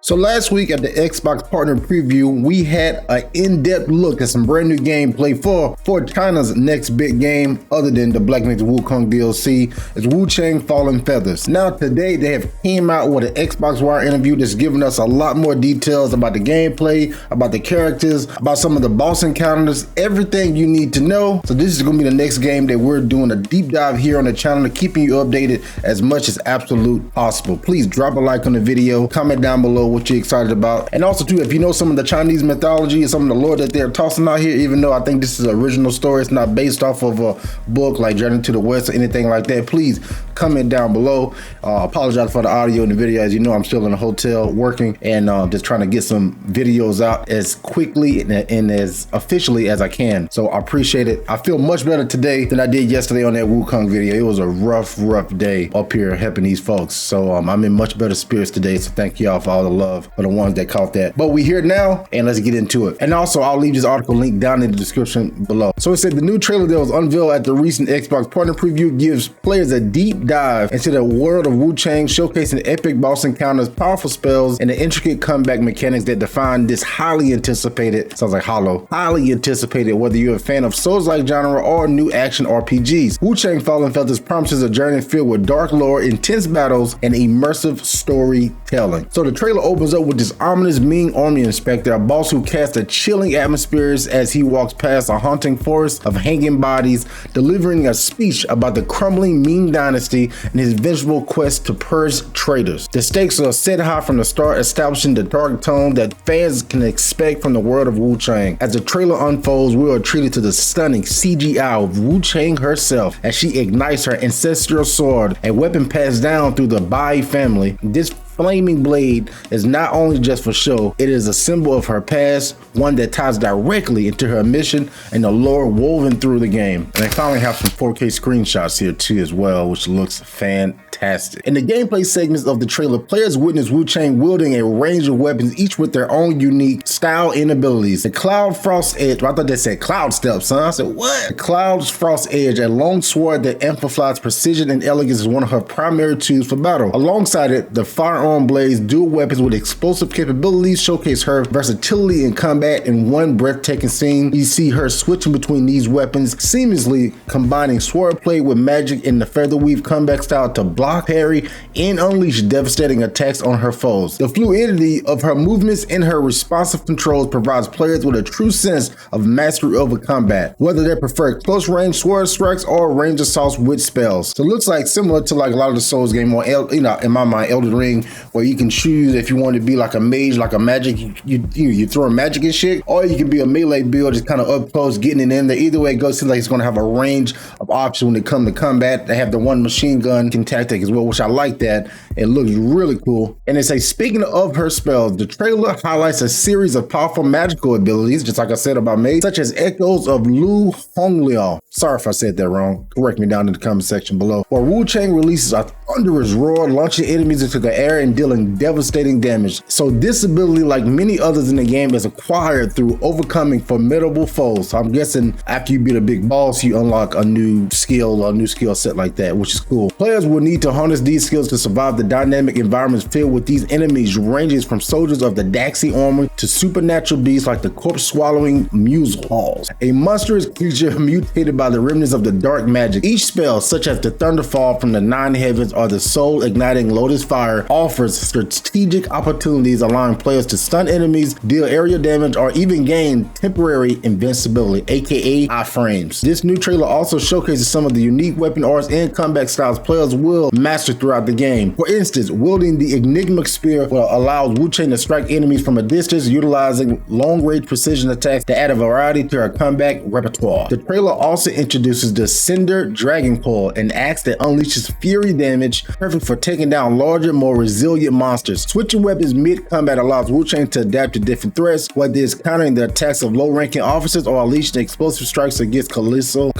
So last week at the Xbox Partner Preview, we had an in-depth look at some brand new gameplay for China's next big game other than the Black Myth Wukong DLC. It's Wuchang Fallen Feathers. Now today they have came out with an Xbox Wire interview that's giving us a lot more details about the gameplay, about the characters, about some of the boss encounters, everything you need to know. So this is going to be the next game that we're doing a deep dive here on the channel to keeping you updated as much as absolute possible. Please drop a like on the video, comment down below what you're excited about, and also too, if you know some of the Chinese mythology and some of the lore that they're tossing out here, even though I think this is an original story, it's not based off of a book like Journey to the West or anything like that, please comment down below. Apologize for the audio in the video. As you know, I'm still in a hotel working and just trying to get some videos out as quickly and as officially as I can. So I appreciate it. I feel much better today than I did yesterday on that Wukong video. It was a rough day up here helping these folks. So I'm in much better spirits today. So thank y'all for all the love for the ones that caught that. But we here now and let's get into it. And also I'll leave this article link down in the description below. So it said the new trailer that was unveiled at the recent Xbox Partner Preview gives players a deep dive into the world of Wuchang, showcasing epic boss encounters, powerful spells, and the intricate comeback mechanics that define this highly anticipated, sounds like hollow, highly anticipated, whether you're a fan of Souls-like genre or new action RPGs. Wuchang Fallen Feathers promises a journey filled with dark lore, intense battles, and immersive storytelling. So the trailer opens up with this ominous Ming army inspector, a boss who casts a chilling atmospheres as he walks past a haunting forest of hanging bodies, delivering a speech about the crumbling Ming dynasty and his vengeful quest to purge traitors. The stakes are set high from the start, establishing the dark tone that fans can expect from the world of Wuchang. As the trailer unfolds, we are treated to the stunning CGI of Wuchang herself as she ignites her ancestral sword, a weapon passed down through the Bai family. This flaming blade is not only just for show, it is a symbol of her past, one that ties directly into her mission and the lore woven through the game. And I finally have some 4K screenshots here too as well, which looks fantastic. In the gameplay segments of the trailer, players witness Wuchang wielding a range of weapons, each with their own unique style and abilities. The Cloud Frost Edge, I thought they said Cloud Steps, huh? I said, what? The Cloud Frost Edge, a long sword that amplifies precision and elegance, is one of her primary tools for battle. Alongside it, the firearm blades, dual weapons with explosive capabilities, showcase her versatility in combat in one breathtaking scene. You see her switching between these weapons, seamlessly combining swordplay with magic in the featherweave comeback style to block, parry, and unleash devastating attacks on her foes. The fluidity of her movements and her responsive controls provides players with a true sense of mastery over combat, whether they prefer close range sword strikes or range assaults with spells. So it looks like similar to like a lot of the Souls game, or in my mind, Elden Ring, where you can choose if you want to be like a mage, like a magic, you throw a magic and shit, or you can be a melee build, just kind of up close, getting it in there. Either way it goes, seems like it's going to have a range of options when it comes to combat. They have the one machine gun tactic as well, which I like that. It looks really cool. And they say, speaking of her spells, the trailer highlights a series of powerful magical abilities, just like I said about Mei, such as echoes of Lu Hongliao. Sorry if I said that wrong. Correct me down in the comment section below. Where Wuchang releases a thunderous roar, launching enemies into the air and dealing devastating damage. So this ability, like many others in the game, is acquired through overcoming formidable foes. So I'm guessing after you beat a big boss, you unlock a new skill or a new skill set like that, which is cool. Players will need to harness these skills to survive the dynamic environments filled with these enemies, ranges from soldiers of the Daxi army to supernatural beasts like the corpse-swallowing Musehalls, a monstrous creature mutated by the remnants of the dark magic. Each spell, such as the Thunderfall from the Nine Heavens or the soul-igniting Lotus Fire, offers strategic opportunities, allowing players to stun enemies, deal area damage, or even gain temporary invincibility, aka iframes. This new trailer also showcases some of the unique weapon arts and combat styles players will master throughout the game. For instance, wielding the Enigma Spear will allow Wuchang to strike enemies from a distance, utilizing long-range precision attacks to add a variety to her combat repertoire. The trailer also introduces the Cinder Dragon Coil, an axe that unleashes fury damage, perfect for taking down larger, more resilient monsters. Switching weapons mid-combat allows Wuchang to adapt to different threats, whether it's countering the attacks of low-ranking officers or unleashing explosive strikes against colossal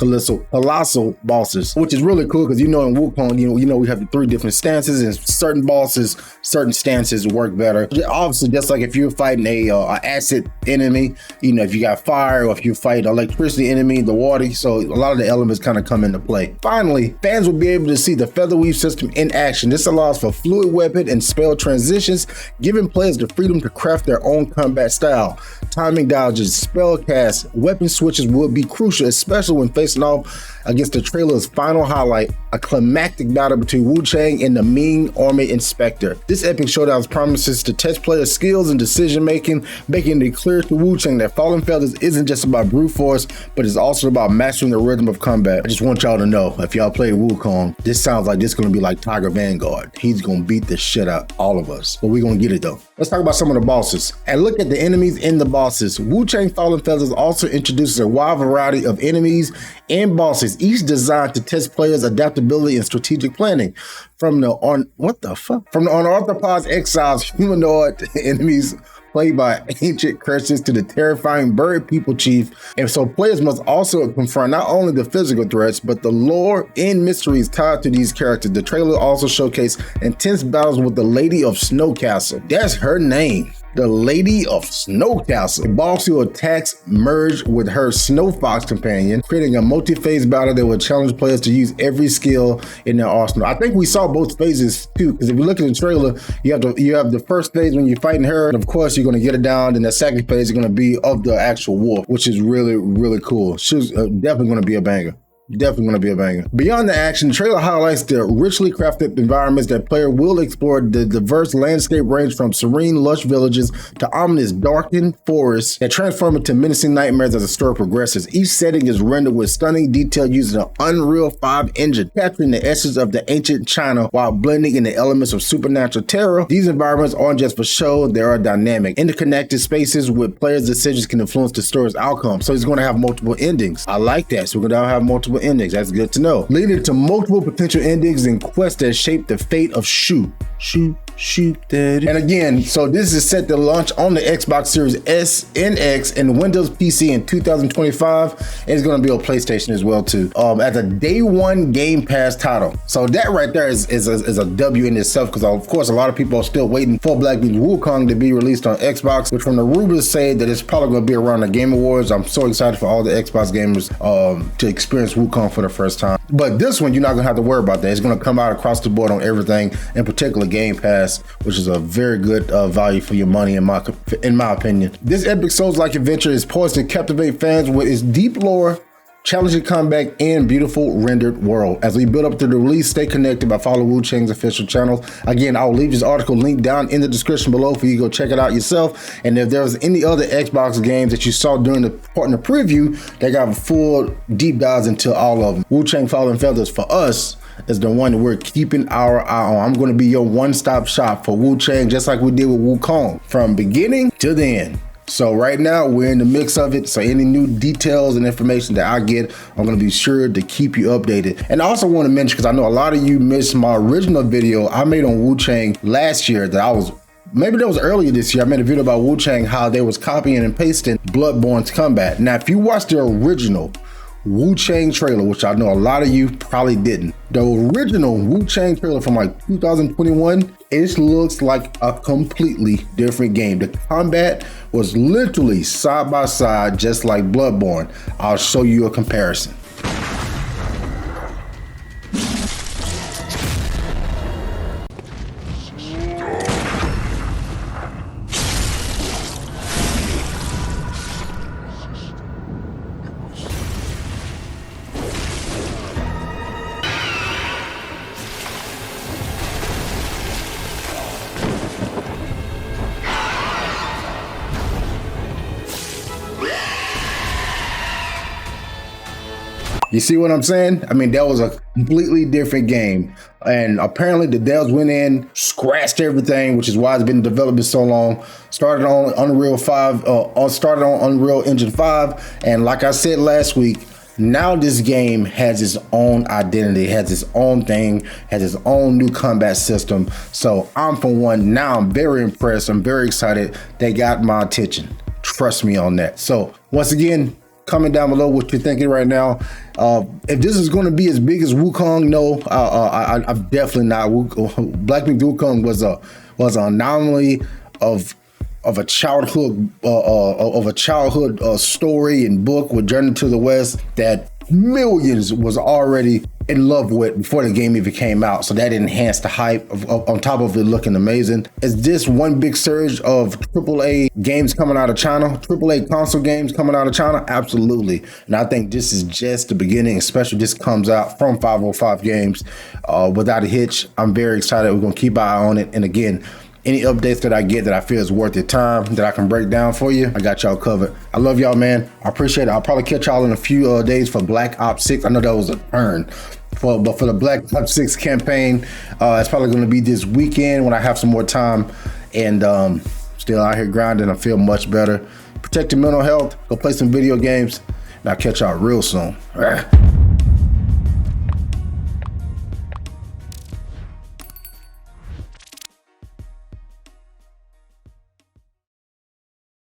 bosses, which is really cool because in Wukong, we have the 3 different stances, and certain bosses, certain stances work better. Obviously, just like if you're fighting a acid enemy, you know, if you got fire, or if you fight electricity enemy, the water, so a lot of the elements kind of come into play. Finally, fans will be able to see the feather weave system in action. This allows for fluid weapon and spell transitions, giving players the freedom to craft their own combat style. Timing dodges, spell casts, weapon switches will be crucial, especially when facing off against the trailer's final highlight, a climactic battle between Wuchang and the Ming Army Inspector. This epic showdown promises to test players' skills and decision making, making it clear to Wuchang that Fallen Feathers isn't just about brute force, but it's also about mastering the rhythm of combat. I just want y'all to know, if y'all play Wukong, this sounds like this is gonna be like Tiger Vanguard. He's gonna beat the shit out of all of us, but we're gonna get it though. Let's talk about some of the bosses. And look at the enemies and the bosses. Wuchang Fallen Feathers also introduces a wide variety of enemies and bosses, each designed to test players' adaptability and strategic planning. From the unorthopods exiles, humanoid enemies played by ancient curses, to the terrifying bird people chief. And so players must also confront not only the physical threats, but the lore and mysteries tied to these characters. The trailer also showcased intense battles with the Lady of Snow Castle. That's her name. The Lady of Snow Castle. The boss who attacks merge with her Snow Fox companion, creating a multi-phase battle that will challenge players to use every skill in their arsenal. I think we saw both phases too, because if you look at the trailer, you have the first phase when you're fighting her, and of course you're going to get it down, and the second phase is going to be of the actual wolf, which is really, really cool. She's definitely going to be a banger. Definitely going to be a banger. Beyond the action, the trailer highlights the richly crafted environments that player will explore. The diverse landscape range from serene, lush villages to ominous, darkened forests that transform into menacing nightmares as the story progresses. Each setting is rendered with stunning detail using an Unreal 5 engine, capturing the essence of the ancient China while blending in the elements of supernatural terror. These environments aren't just for show, they are dynamic, interconnected spaces where players' decisions can influence the story's outcome. So it's going to have multiple endings. I like that. So we're going to have multiple endings. That's good to know. Leading to multiple potential endings and quests that shape the fate of Shoot that. And again, so this is set to launch on the Xbox Series S and X and Windows PC in 2025. And it's going to be on PlayStation as well too. As a day one Game Pass title. So that right there is a W in itself, because of course a lot of people are still waiting for Black Myth Wukong to be released on Xbox, which from the rumors say that it's probably going to be around the Game Awards. I'm so excited for all the Xbox gamers to experience Wukong for the first time. But this one, you're not going to have to worry about that. It's going to come out across the board on everything, in particular Game Pass, which is a very good value for your money in my opinion. This epic Souls-like adventure is poised to captivate fans with its deep lore, challenging combat, and beautiful rendered world. As we build up to the release, stay connected by following Wuchang's official channels. Again, I'll leave this article linked down in the description below for you to go check it out yourself. And if there's any other Xbox games that you saw during the partner preview, they got full deep dives into all of them. Wuchang Fallen Feathers for us is the one that we're keeping our eye on. I'm going to be your one-stop shop for Wuchang, just like we did with Wukong, from beginning to the end. So right now we're in the mix of it. So any new details and information that I get, I'm going to be sure to keep you updated. And I also want to mention, because I know a lot of you missed my original video I made on Wuchang last year, maybe that was earlier this year. I made a video about Wuchang, how they was copying and pasting Bloodborne's combat. Now, if you watch the original Wuchang trailer, which I know a lot of you probably didn't, the original Wuchang trailer from like 2021, it looks like a completely different game. The combat was literally side by side, just like Bloodborne. I'll show you a comparison. You see what I'm saying? I mean, that was a completely different game. And apparently the devs went in, scratched everything, which is why it's been in development so long. Started on Unreal 5, started on Unreal Engine 5. And like I said last week, now this game has its own identity, has its own thing, has its own new combat system. So I'm very impressed. I'm very excited. They got my attention. Trust me on that. So once again, Comment down below what you're thinking right now. If this is going to be as big as Wuchang, no, I'm definitely not. Black Myth Wukong was an anomaly of a childhood story and book with Journey to the West that millions was already in love with before the game even came out. So that enhanced the hype on top of it looking amazing. Is this one big surge of AAA games coming out of China? AAA console games coming out of China? Absolutely. And I think this is just the beginning, especially this comes out from 505 Games without a hitch. I'm very excited. We're going to keep an eye on it. And again, any updates that I get that I feel is worth your time, that I can break down for you, I got y'all covered. I love y'all, man. I appreciate it. I'll probably catch y'all in a few days for Black Ops 6. I know that was a turn, but for the Black Ops 6 campaign, it's probably going to be this weekend when I have some more time. And still out here grinding. I feel much better. Protect your mental health. Go play some video games. And I'll catch y'all real soon. All right.